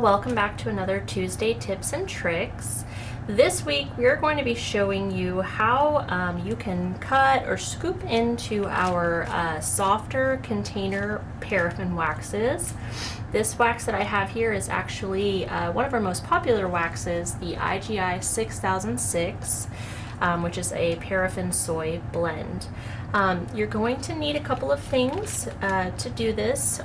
welcome back to another Tuesday Tips and Tricks. This week we are going to be showing you how you can cut or scoop into our softer container paraffin waxes. This wax that I have here is actually one of our most popular waxes, the IGI 6006, which is a paraffin soy blend. You're going to need a couple of things to do this.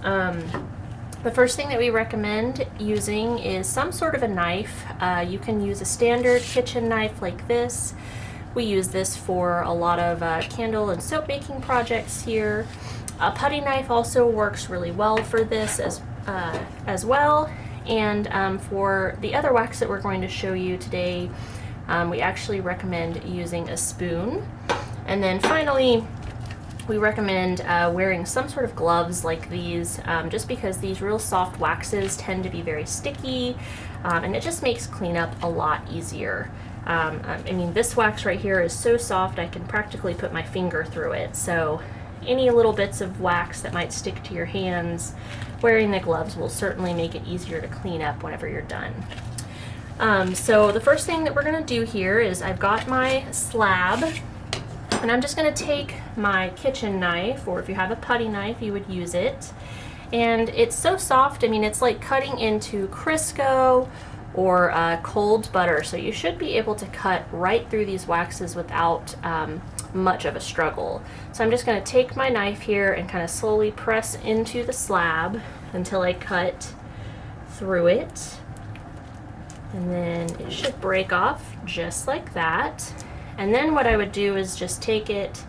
The first thing that we recommend using is some sort of a knife. You can use a standard kitchen knife like this. We use this for a lot of candle and soap making projects here. A putty knife also works really well for this as well. And for the other wax that we're going to show you today, we actually recommend using a spoon. And then finally, we recommend wearing some sort of gloves like these, just because these real soft waxes tend to be very sticky, and it just makes cleanup a lot easier. I mean, this wax right here is so soft I can practically put my finger through it, so any little bits of wax that might stick to your hands, wearing the gloves will certainly make it easier to clean up whenever you're done. So the first thing that we're going to do here is I've got my slab, and I'm just going to take my kitchen knife, or if you have a putty knife, you would use it. And it's so soft, I mean, it's like cutting into Crisco or cold butter, so you should be able to cut right through these waxes without much of a struggle. So I'm just going to take my knife here and kind of slowly press into the slab until I cut through it. And then it should break off just like that. And then what I would do is just take it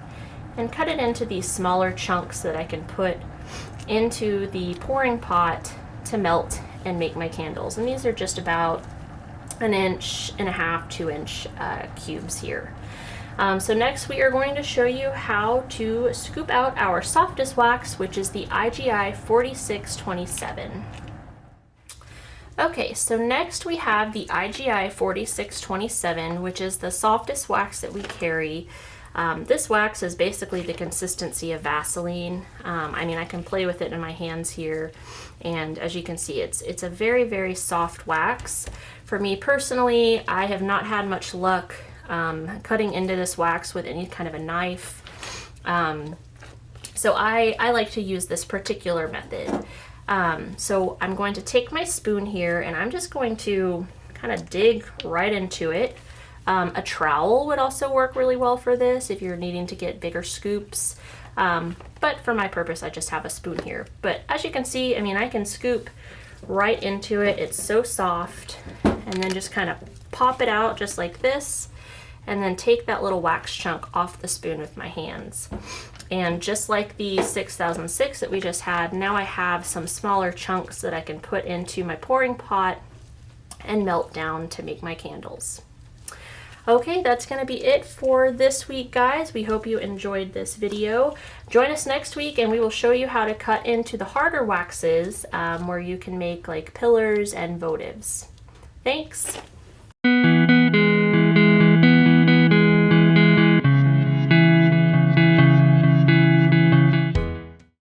and cut it into these smaller chunks that I can put into the pouring pot to melt and make my candles. And these are just about 1.5 inch, 2 inch cubes here. So next we are going to show you how to scoop out our softest wax, which is the IGI 4627. Okay, so next we have the IGI 4627, which is the softest wax that we carry. This wax is basically the consistency of Vaseline. I mean, I can play with it in my hands here, and as you can see, it's a very, very soft wax. For me personally, I have not had much luck cutting into this wax with any kind of a knife. So I like to use this particular method. So I'm going to take my spoon here and I'm just going to kind of dig right into it. A trowel would also work really well for this if you're needing to get bigger scoops. But for my purpose, I just have a spoon here. But as you can see, I mean, I can scoop right into it. It's so soft. And then just kind of pop it out just like this. And then take that little wax chunk off the spoon with my hands. And just like the 6006 that we just had, now I have some smaller chunks that I can put into my pouring pot and melt down to make my candles. Okay, that's going to be it for this week, guys. We hope you enjoyed this video. Join us next week and we will show you how to cut into the harder waxes where you can make like pillars and votives. Thanks!